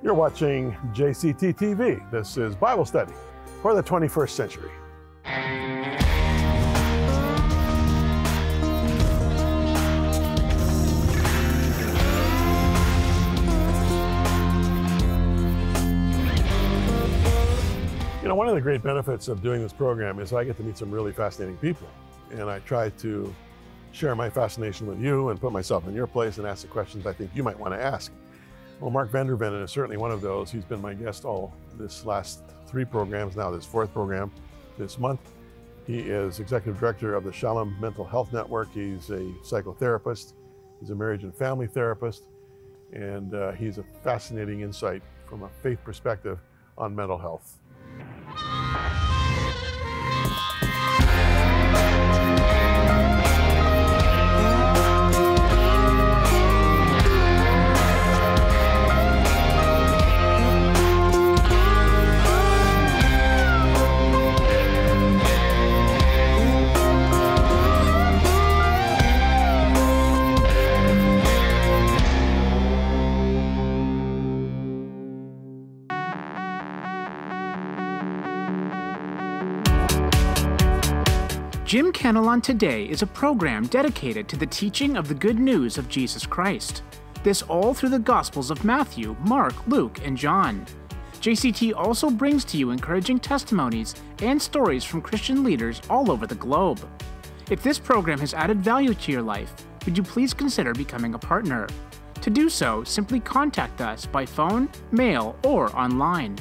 You're watching JCT TV. This is Bible Study for the 21st Century. You know, one of the great benefits of doing this program is I get to meet some really fascinating people. And I try to share my fascination with you and put myself in your place and ask the questions I think you might want to ask. Well, Vander Vennen is certainly one of those. He's been my guest all this last 3 programs, now this 4th program this month. He is Executive Director of the Shalem Mental Health Network. He's a psychotherapist. He's a marriage and family therapist. And he's a fascinating insight from a faith perspective on mental health. Jim Cantelon Today is a program dedicated to the teaching of the good news of Jesus Christ. This all through the Gospels of Matthew, Mark, Luke, and John. JCT also brings to you encouraging testimonies and stories from Christian leaders all over the globe. If this program has added value to your life, would you please consider becoming a partner? To do so, simply contact us by phone, mail, or online.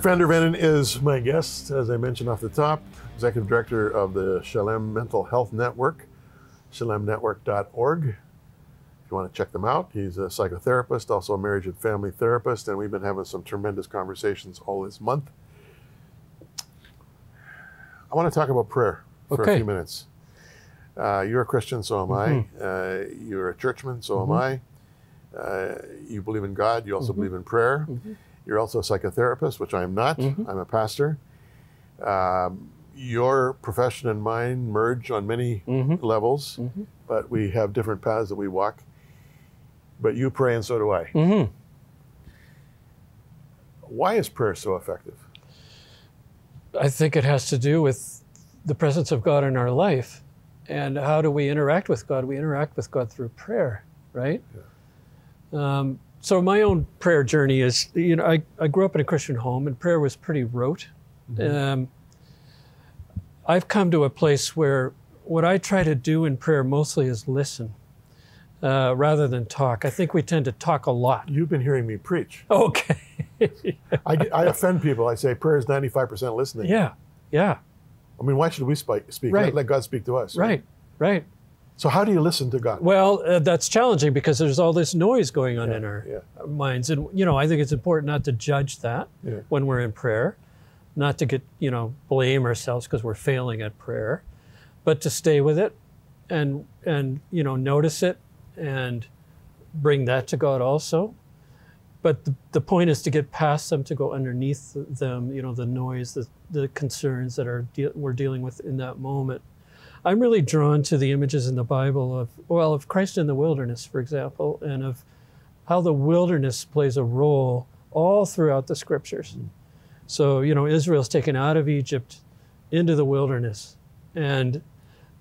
Vander Vennen is my guest, as I mentioned off the top, Executive Director of the Shalem Mental Health Network, shalemnetwork.org. If you want to check them out, he's a psychotherapist, also a marriage and family therapist, and we've been having some tremendous conversations all this month. I want to talk about prayer for a few minutes. You're a Christian, so am I. You're a churchman, so am I. You believe in God, you also believe in prayer. You're also a psychotherapist, which I am not. I'm a pastor. Your profession and mine merge on many levels, but we have different paths that we walk. But you pray and so do I. Why is prayer so effective? I think it has to do with the presence of God in our life. And how do we interact with God? We interact with God through prayer, right? Yeah. So my own prayer journey is, you know, I grew up in a Christian home and prayer was pretty rote. I've come to a place where what I try to do in prayer mostly is listen rather than talk. I think we tend to talk a lot. You've been hearing me preach. Okay. I offend people. I say prayer is 95% listening. Yeah, yeah. I mean, why should we speak? Right. Let God speak to us. Right, right. So how do you listen to God? Well, that's challenging because there's all this noise going on in our minds. And, you know, I think it's important not to judge that when we're in prayer, not to get, you know, blame ourselves because we're failing at prayer, but to stay with it and you know, notice it and bring that to God also. But the point is to get past them, to go underneath them, you know, the noise, the concerns that we're dealing with in that moment. I'm really drawn to the images in the Bible of Christ in the wilderness, for example, and of how the wilderness plays a role all throughout the scriptures. So, you know, Israel's taken out of Egypt into the wilderness. And,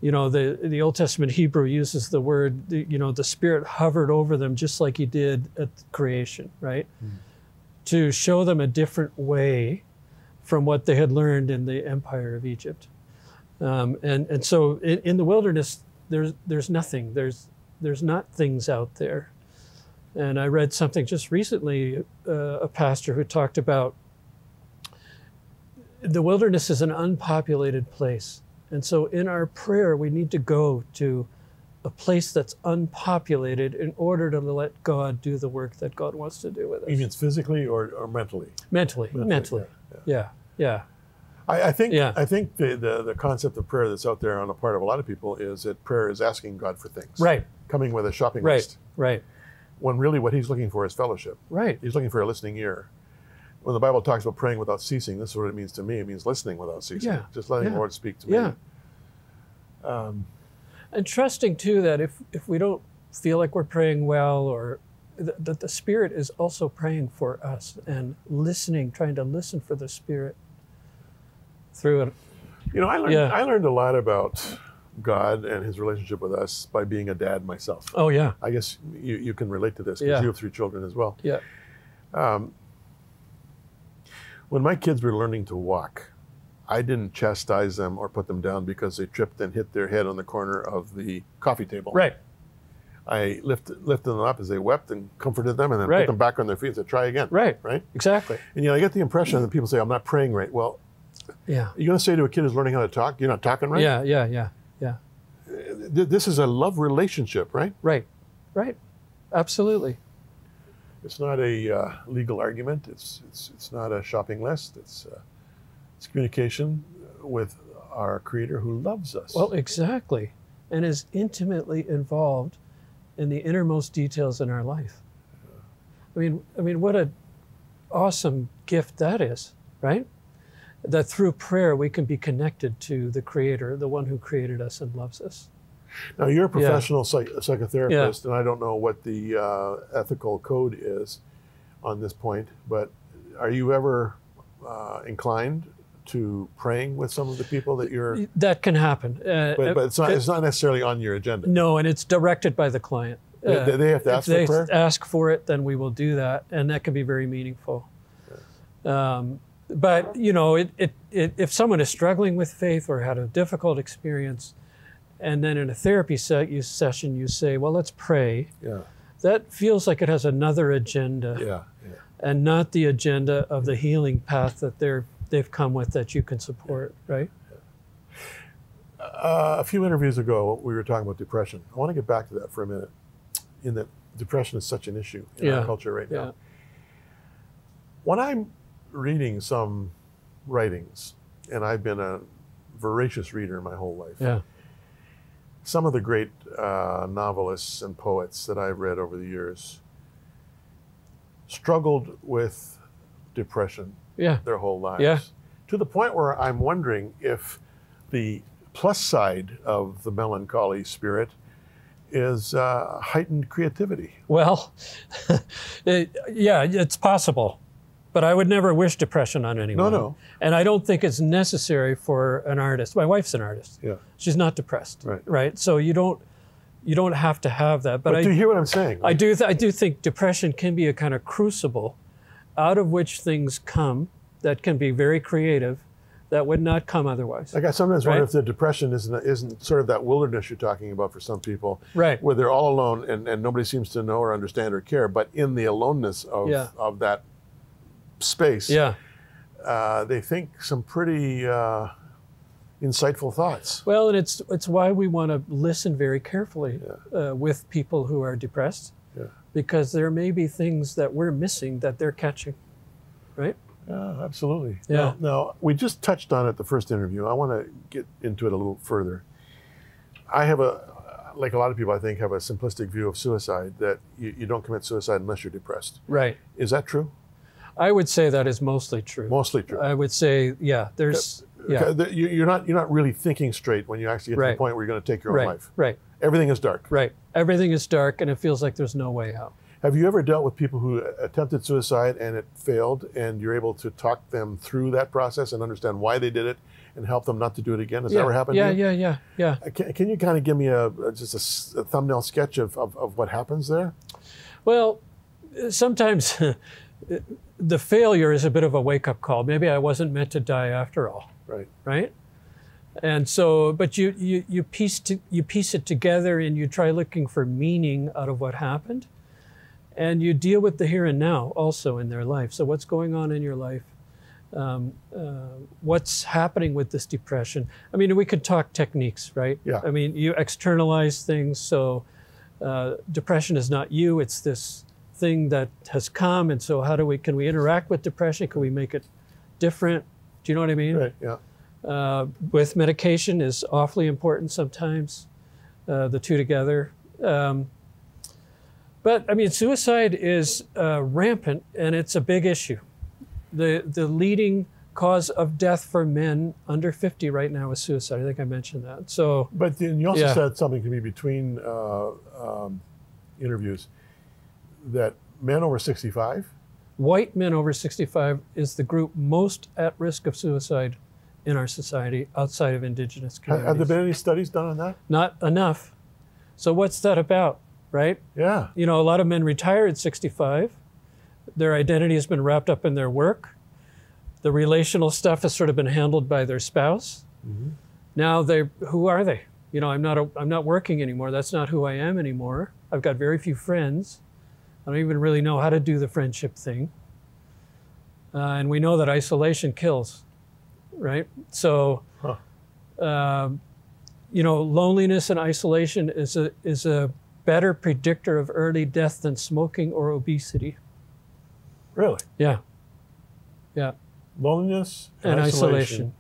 you know, the Old Testament Hebrew uses the word, you know, the Spirit hovered over them just like he did at creation, right? To show them a different way from what they had learned in the empire of Egypt. And so in the wilderness, there's nothing. There's not things out there. And I read something just recently, a pastor who talked about the wilderness is an unpopulated place. And so in our prayer, we need to go to a place that's unpopulated in order to let God do the work that God wants to do with us. You mean physically or mentally? Mentally. Yeah. I think the concept of prayer that's out there on the part of a lot of people is that prayer is asking God for things. Right. Coming with a shopping list. Right. When really what he's looking for is fellowship. Right. He's looking for a listening ear. When the Bible talks about praying without ceasing, this is what it means to me. It means listening without ceasing. Yeah. Just letting the Lord speak to me. Yeah. And trusting too that if we don't feel like we're praying well, or that the Spirit is also praying for us and listening, trying to listen for the Spirit through it. You know, I learned a lot about God and his relationship with us by being a dad myself. Oh, yeah. I guess you can relate to this because you have 3 children as well. Yeah. When my kids were learning to walk, I didn't chastise them or put them down because they tripped and hit their head on the corner of the coffee table. Right. I lifted them up as they wept and comforted them, and then put them back on their feet and said, try again. Right. Right? Exactly. And I get the impression that people say, I'm not praying right. Well, yeah. You're going to say to a kid who's learning how to talk, you're not talking right? Yeah. This is a love relationship, right? Right. Absolutely. It's not a legal argument. It's not a shopping list. It's communication with our Creator who loves us. Well, exactly, and is intimately involved in the innermost details in our life. I mean, what an awesome gift that is, right? That through prayer we can be connected to the Creator, the one who created us and loves us. Now, you're a professional psychotherapist, and I don't know what the ethical code is on this point, but are you ever inclined to praying with some of the people that you're... That can happen. But it's not necessarily on your agenda. No, and it's directed by the client. They have to ask for prayer? If they ask for it, then we will do that, and that can be very meaningful. But, if someone is struggling with faith or had a difficult experience, and then in a therapy session you say, well, let's pray. Yeah. That feels like it has another agenda. And not the agenda of the healing path that they've come with that you can support, right? A few interviews ago, we were talking about depression. I want to get back to that for a minute, in that depression is such an issue in our culture right now. When I'm reading some writings, and I've been a voracious reader my whole life, some of the great novelists and poets that I've read over the years struggled with depression their whole lives. To the point where I'm wondering if the plus side of the melancholy spirit is heightened creativity. Well, it's possible. But I would never wish depression on anyone. No. And I don't think it's necessary for an artist. My wife's an artist. Yeah. She's not depressed. Right. So you don't have to have that. But do you hear what I'm saying? I do think depression can be a kind of crucible out of which things come that can be very creative that would not come otherwise. Like I sometimes wonder if the depression isn't sort of that wilderness you're talking about for some people, where they're all alone and nobody seems to know or understand or care, but in the aloneness of that space, they think some pretty insightful thoughts. Well, and it's why we want to listen very carefully with people who are depressed, because there may be things that we're missing that they're catching, right? Yeah, absolutely. Yeah. Now, we just touched on it the first interview. I want to get into it a little further. I have like a lot of people, I think, have a simplistic view of suicide, that you don't commit suicide unless you're depressed. Right. Is that true? I would say that is mostly true. Mostly true. I would say, there's... You're not really thinking straight when you actually get to the point where you're going to take your own life. Right. Everything is dark. Right. Everything is dark, and it feels like there's no way out. Have you ever dealt with people who attempted suicide and it failed, and you're able to talk them through that process and understand why they did it and help them not to do it again? Has that ever happened to you? Yeah. Can you kind of give me just a thumbnail sketch of what happens there? Well, sometimes the failure is a bit of a wake-up call. Maybe I wasn't meant to die after all. Right? And so, but you piece it together, and you try looking for meaning out of what happened. And you deal with the here and now also in their life. So what's going on in your life? What's happening with this depression? I mean, we could talk techniques, right? I mean, you externalize things. So depression is not you, it's this thing that has come. And so can we interact with depression? Can we make it different? Do you know what I mean? Right, yeah. With medication is awfully important sometimes, the two together. But I mean, suicide is rampant, and it's a big issue. The leading cause of death for men under 50 right now is suicide. I think I mentioned that. So, but then you also said something to me between interviews that men over 65. White men over 65 is the group most at risk of suicide in our society outside of indigenous communities. Have there been any studies done on that? Not enough. So what's that about, right? Yeah. You know, a lot of men retire at 65. Their identity has been wrapped up in their work. The relational stuff has sort of been handled by their spouse. Mm-hmm. Now who are they? You know, I'm not working anymore. That's not who I am anymore. I've got very few friends. I don't even really know how to do the friendship thing. And we know that isolation kills, right? So, you know, loneliness and isolation is a better predictor of early death than smoking or obesity. Really? Yeah. Yeah. Loneliness and isolation.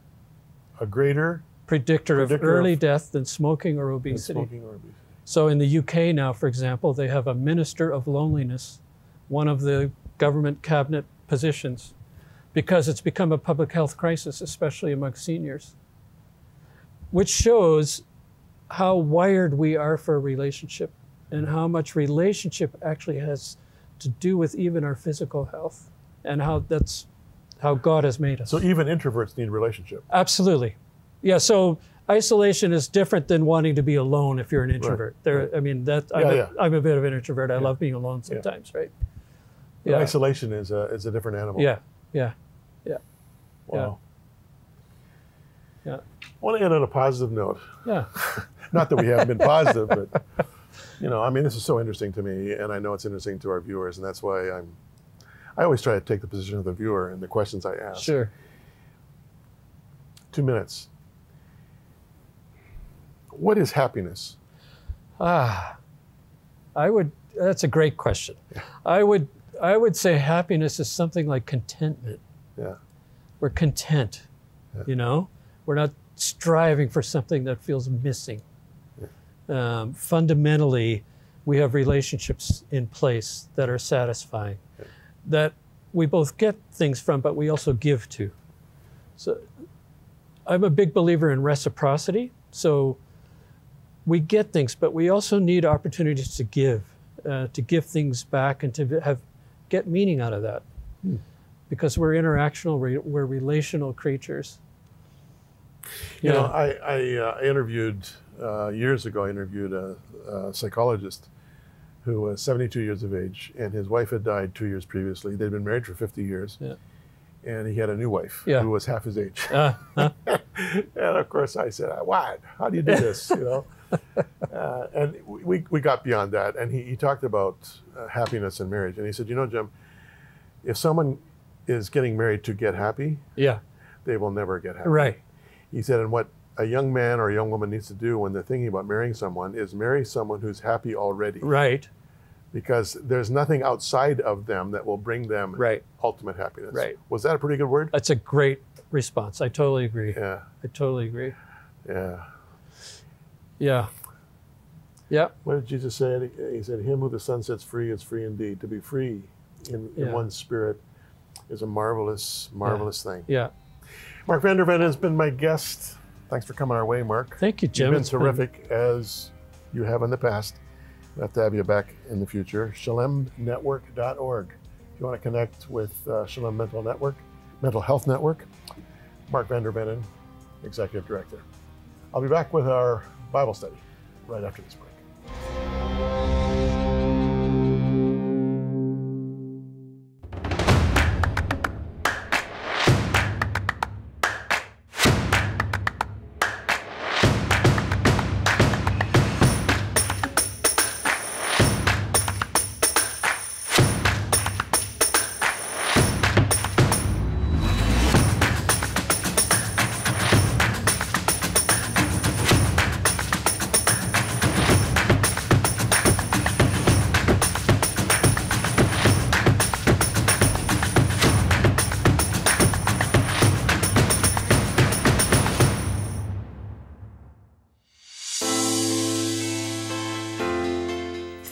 A greater predictor of early death than smoking or obesity. So in the UK now, for example, they have a minister of loneliness, one of the government cabinet positions, because it's become a public health crisis, especially among seniors, which shows how wired we are for a relationship and how much relationship actually has to do with even our physical health, and how that's how God has made us. So even introverts need relationship. Absolutely. Yeah, so isolation is different than wanting to be alone if you're an introvert. Right. I mean, I'm a bit of an introvert. I love being alone sometimes, right? Yeah. Isolation is a different animal. Yeah. Wow. Yeah. I want to end on a positive note. Yeah. Not that we haven't been positive, but you know, I mean, this is so interesting to me, and I know it's interesting to our viewers, and that's why I always try to take the position of the viewer in the questions I ask. Sure. 2 minutes. What is happiness? That's a great question. Yeah. I would say happiness is something like contentment. Yeah. We're content, you know? We're not striving for something that feels missing. Yeah. Fundamentally, we have relationships in place that are satisfying, that we both get things from, but we also give to. So I'm a big believer in reciprocity. So we get things, but we also need opportunities to give things back and to get meaning out of that. Because we're interactional, we're relational creatures. You know, I interviewed, years ago, I interviewed a psychologist who was 72 years of age, and his wife had died 2 years previously. They'd been married for 50 years. Yeah. And he had a new wife who was half his age. And of course I said, "What? How do you do this?" You know. And we got beyond that, and he talked about happiness in marriage, and he said, "You know, Jim, if someone is getting married to get happy, they will never get happy." Right. He said, and what a young man or a young woman needs to do when they're thinking about marrying someone is marry someone who's happy already. Right. Because there's nothing outside of them that will bring them ultimate happiness. Right. Was that a pretty good word? That's a great response. I totally agree. Yeah. I totally agree. Yeah. Yeah. Yeah. What did Jesus say? He said, "Him who the Son sets free is free indeed." To be free in one's spirit is a marvelous, marvelous thing. Yeah. Mark Vander Vennen has been my guest. Thanks for coming our way, Mark. Thank you, Jim. You've been terrific, as you have in the past. We'll have to have you back in the future. ShalemNetwork.org. If you want to connect with Shalem Mental Health Network, Mark Vander Vennen, Executive Director. I'll be back with our Bible study right after this break.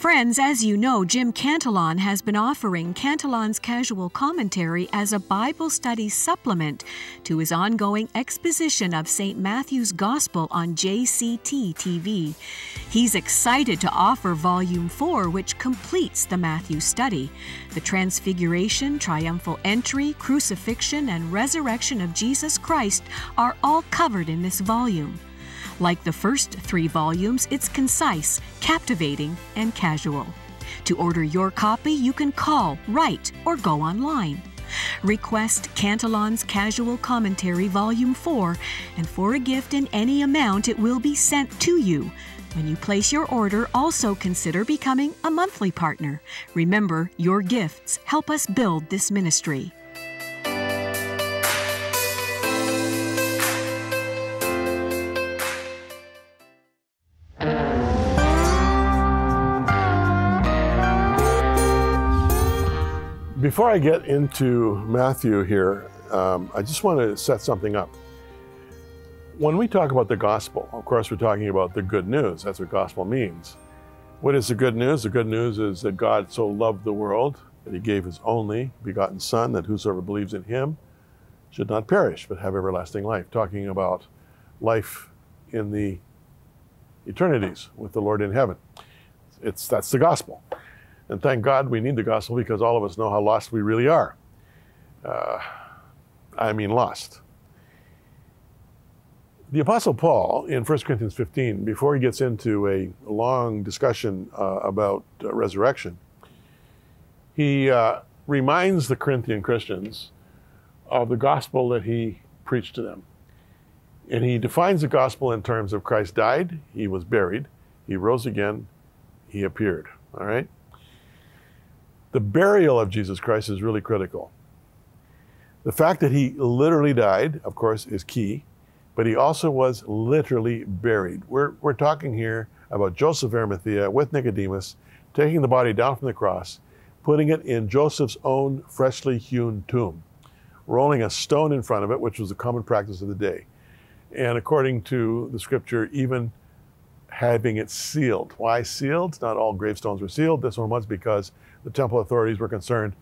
Friends, as you know, Jim Cantelon has been offering Cantelon's Casual Commentary as a Bible study supplement to his ongoing exposition of St. Matthew's Gospel on JCT TV. He's excited to offer Volume 4, which completes the Matthew study. The Transfiguration, Triumphal Entry, Crucifixion, and Resurrection of Jesus Christ are all covered in this volume. Like the first 3 volumes, it's concise, captivating, and casual. To order your copy, you can call, write, or go online. Request Cantelon's Casual Commentary Volume 4, and for a gift in any amount, it will be sent to you. When you place your order, also consider becoming a monthly partner. Remember, your gifts help us build this ministry. Before I get into Matthew here, I just want to set something up. When we talk about the gospel, of course, we're talking about the good news. That's what gospel means. What is the good news? The good news is that God so loved the world that he gave his only begotten Son, that whosoever believes in him should not perish, but have everlasting life. Talking about life in the eternities with the Lord in heaven. That's the gospel. And thank God we need the gospel, because all of us know how lost we really are. I mean lost. The Apostle Paul, in 1 Corinthians 15, before he gets into a long discussion about resurrection, he reminds the Corinthian Christians of the gospel that he preached to them. And he defines the gospel in terms of Christ died, he was buried, he rose again, he appeared. All right? The burial of Jesus Christ is really critical. The fact that he literally died, of course, is key, but he also was literally buried. We're talking here about Joseph of Arimathea with Nicodemus, taking the body down from the cross, putting it in Joseph's own freshly hewn tomb, rolling a stone in front of it, which was the common practice of the day. And according to the scripture, even having it sealed. Why sealed? Not all gravestones were sealed. This one was because the temple authorities were concerned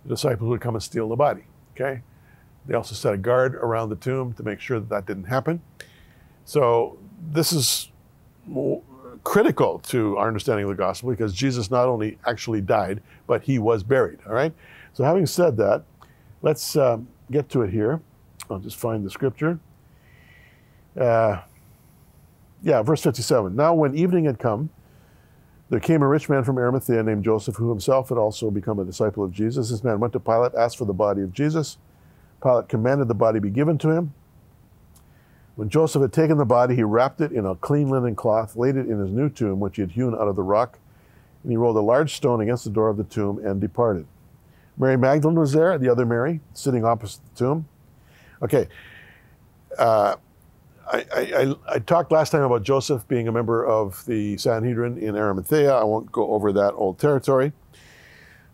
the disciples would come and steal the body, okay? They also set a guard around the tomb to make sure that that didn't happen. So this is critical to our understanding of the gospel, because Jesus not only actually died, but he was buried, all right? So having said that, let's get to it here. I'll just find the scripture. Verse 57. Now when evening had come, there came a rich man from Arimathea named Joseph, who himself had also become a disciple of Jesus. This man went to Pilate, asked for the body of Jesus. Pilate commanded the body be given to him. When Joseph had taken the body, he wrapped it in a clean linen cloth, laid it in his new tomb, which he had hewn out of the rock, and he rolled a large stone against the door of the tomb and departed. Mary Magdalene was there, the other Mary, sitting opposite the tomb. Okay. I talked last time about Joseph being a member of the Sanhedrin in Arimathea. I won't go over that old territory.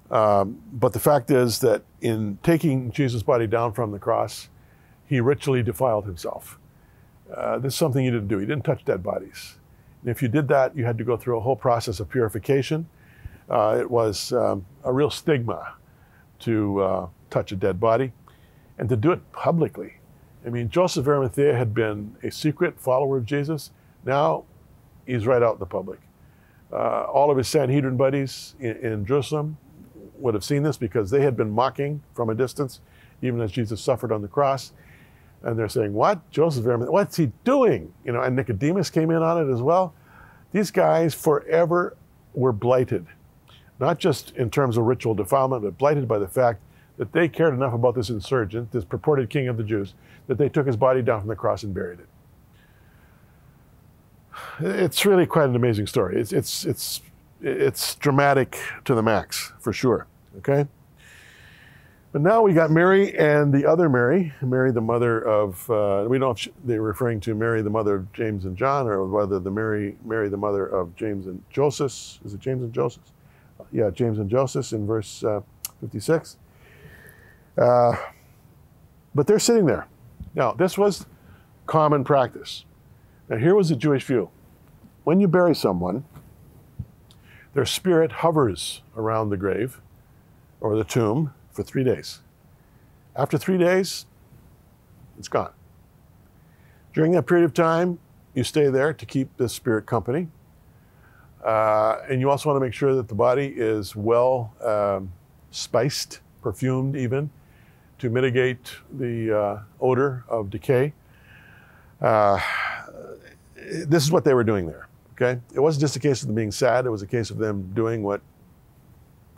But the fact is that in taking Jesus' body down from the cross, he ritually defiled himself. This is something he didn't do. He didn't touch dead bodies. And if you did that, you had to go through a whole process of purification. It was a real stigma to touch a dead body, and to do it publicly. I mean, Joseph of Arimathea had been a secret follower of Jesus. Now he's right out in the public. All of his Sanhedrin buddies in Jerusalem would have seen this, because they had been mocking from a distance, even as Jesus suffered on the cross. And they're saying, what? Joseph of Arimathea, what's he doing? You know, and Nicodemus came in on it as well. These guys forever were blighted, not just in terms of ritual defilement, but blighted by the fact that they cared enough about this insurgent, this purported king of the Jews, that they took his body down from the cross and buried it. It's really quite an amazing story. It's dramatic to the max, for sure, okay? But now we got Mary and the other Mary, Mary the mother of, we don't know if they're referring to Mary the mother of James and John, or whether the Mary the mother of James and Joseph. Is it James and Joseph? Yeah, James and Joseph in verse 56. But they're sitting there. Now, this was common practice. Now, here was the Jewish view. When you bury someone, Their spirit hovers around the grave or the tomb for 3 days. After 3 days, it's gone. During that period of time, you stay there to keep the spirit company. And you also want to make sure that the body is well spiced, perfumed even, to mitigate the odor of decay. This is what they were doing there, okay? It wasn't just a case of them being sad, it was a case of them doing what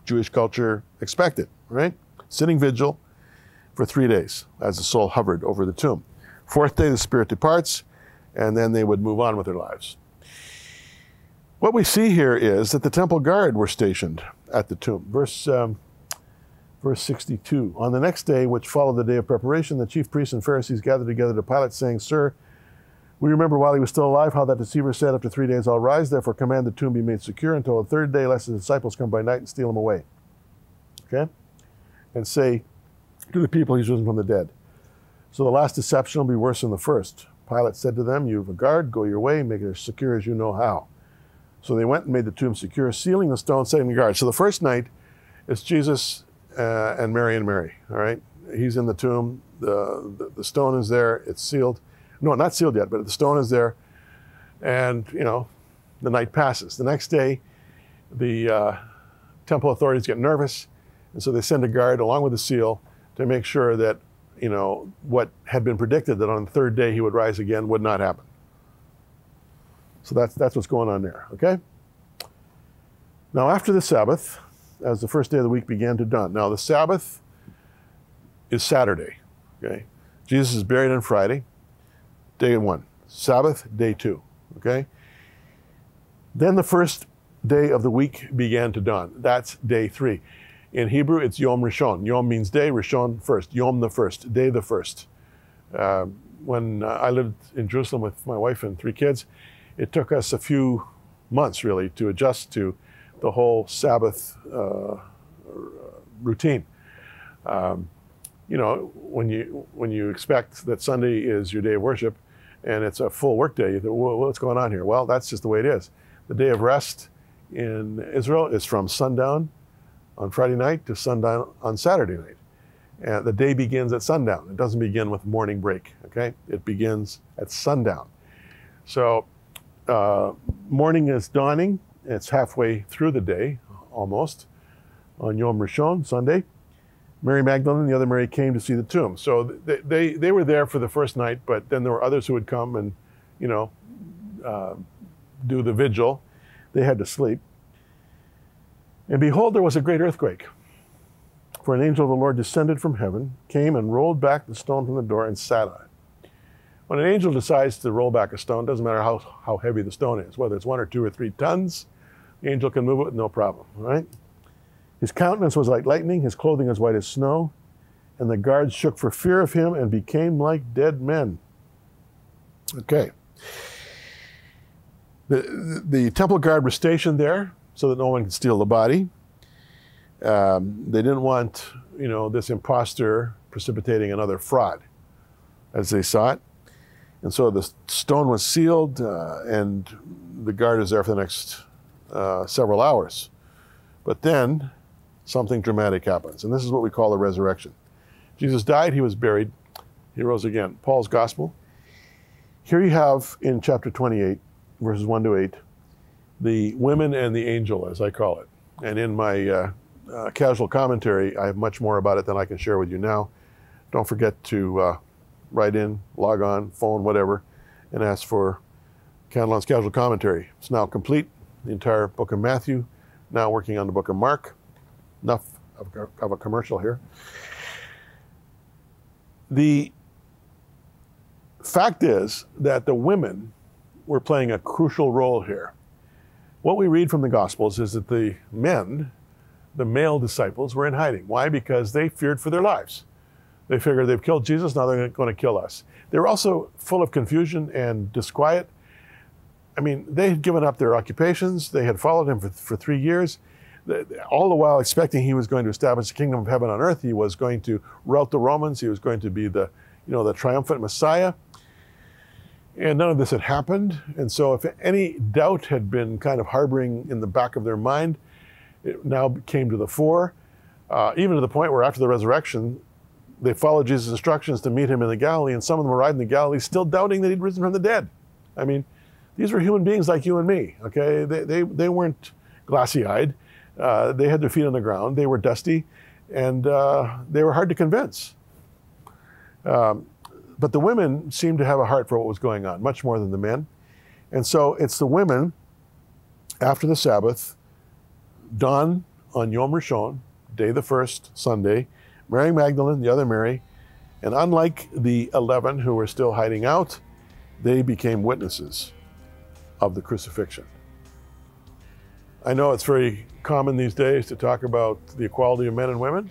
Jewish culture expected, right? Sitting vigil for 3 days as the soul hovered over the tomb. Fourth day, the spirit departs, and then they would move on with their lives. What we see here is that the temple guard were stationed at the tomb. Verse 62. On the next day, which followed the day of preparation, the chief priests and Pharisees gathered together to Pilate, saying, Sir, we remember while he was still alive how that deceiver said, after 3 days I'll rise, therefore command the tomb be made secure until the third day, lest his disciples come by night and steal him away. Okay? And say to the people, he's risen from the dead. So the last deception will be worse than the first. Pilate said to them, you have a guard, go your way, make it as secure as you know how. So they went and made the tomb secure, sealing the stone, setting the guard. So the first night is Jesus and Mary, all right? He's in the tomb, the stone is there, it's sealed. No, not sealed yet, but the stone is there. And, you know, the night passes. The next day, the temple authorities get nervous, and so they send a guard along with the seal to make sure that, you know, what had been predicted, that on the third day he would rise again, would not happen. So that's what's going on there, okay? Now after the Sabbath, as the first day of the week began to dawn. Now the Sabbath is Saturday, okay? Jesus is buried on Friday, day 1. Sabbath, day 2, okay? Then the first day of the week began to dawn. That's day 3. In Hebrew, it's Yom Rishon. Yom means day, Rishon first. Yom the first, day the first. When I lived in Jerusalem with my wife and 3 kids, it took us a few months really to adjust to the whole Sabbath routine. You know, when you expect that Sunday is your day of worship and it's a full work day, you think, well, what's going on here? Well, that's just the way it is. The day of rest in Israel is from sundown on Friday night to sundown on Saturday night. And the day begins at sundown. It doesn't begin with morning break, okay? It begins at sundown. So morning is dawning. It's halfway through the day, almost, on Yom Rishon, Sunday. Mary Magdalene and the other Mary came to see the tomb. So they were there for the first night, but then there were others who would come and, you know, do the vigil. They had to sleep. And behold, there was a great earthquake. For an angel of the Lord descended from heaven, came and rolled back the stone from the door and sat on it. When an angel decides to roll back a stone, doesn't matter how heavy the stone is, whether it's 1 or 2 or 3 tons, the angel can move it with no problem, right? His countenance was like lightning, his clothing as white as snow, and the guards shook for fear of him and became like dead men. Okay. The temple guard was stationed there so that no one could steal the body. They didn't want, you know, this imposter precipitating another fraud, as they saw it. And so the stone was sealed, and the guard is there for the next several hours. But then something dramatic happens, and this is what we call the resurrection. Jesus died, he was buried, he rose again. Paul's gospel. Here you have in chapter 28, verses 1 to 8, the women and the angel, as I call it. And in my casual commentary, I have much more about it than I can share with you now. Don't forget to write in, log on, phone, whatever, and ask for Cantelon's casual commentary. It's now complete, the entire book of Matthew, now working on the book of Mark. Enough of a commercial here. The fact is that the women were playing a crucial role here. What we read from the Gospels is that the men, the male disciples, were in hiding. Why? Because they feared for their lives. They figured they've killed Jesus, now they're going to kill us. They were also full of confusion and disquiet. I mean, they had given up their occupations. They had followed him for 3 years, all the while expecting he was going to establish the kingdom of heaven on earth. He was going to rout the Romans. He was going to be the, you know, the triumphant Messiah. And none of this had happened. And so if any doubt had been kind of harboring in the back of their mind, it now came to the fore, even to the point where after the resurrection, they followed Jesus' instructions to meet him in the Galilee, and some of them arrived in the Galilee still doubting that he'd risen from the dead. I mean, these were human beings like you and me, okay? They weren't glassy-eyed. They had their feet on the ground. They were dusty, and they were hard to convince. But the women seemed to have a heart for what was going on, much more than the men. And so it's the women, after the Sabbath, dawn on Yom Rishon, day the first, Sunday, Mary Magdalene, the other Mary, and unlike the 11 who were still hiding out, they became witnesses of the crucifixion. I know it's very common these days to talk about the equality of men and women.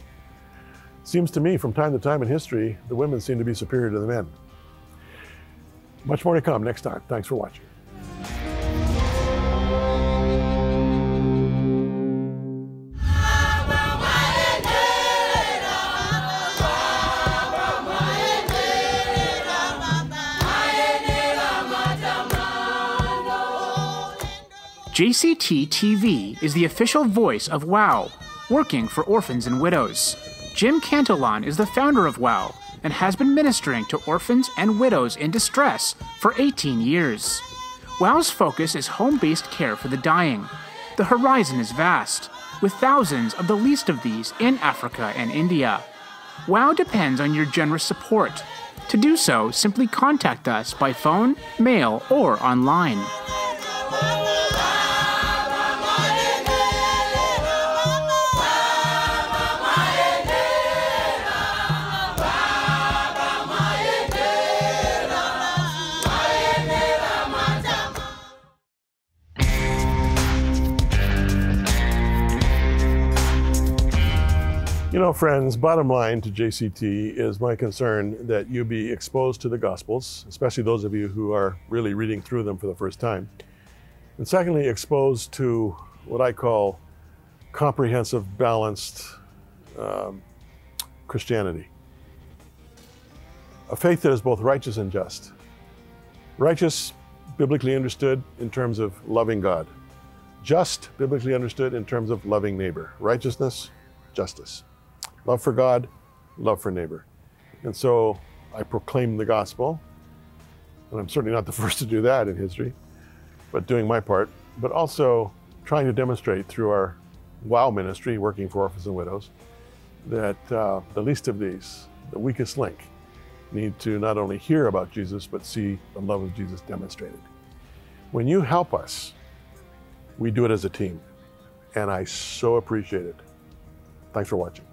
Seems to me from time to time in history, the women seem to be superior to the men. Much more to come next time. Thanks for watching. JCT TV is the official voice of WOW, working for orphans and widows. Jim Cantelon is the founder of WOW and has been ministering to orphans and widows in distress for 18 years. WOW's focus is home-based care for the dying. The horizon is vast, with thousands of the least of these in Africa and India. WOW depends on your generous support. To do so, simply contact us by phone, mail, or online. You know, friends, bottom line to JCT is my concern that you be exposed to the Gospels, especially those of you who are really reading through them for the first time. And secondly, exposed to what I call comprehensive, balanced Christianity. A faith that is both righteous and just. Righteous, biblically understood in terms of loving God. Just, biblically understood in terms of loving neighbor. Righteousness, justice. Love for God, love for neighbor. And so I proclaim the gospel, and I'm certainly not the first to do that in history, but doing my part, but also trying to demonstrate through our WOW ministry, working for orphans and widows, that the least of these, the weakest link, need to not only hear about Jesus, but see the love of Jesus demonstrated. When you help us, we do it as a team, and I so appreciate it. Thanks for watching.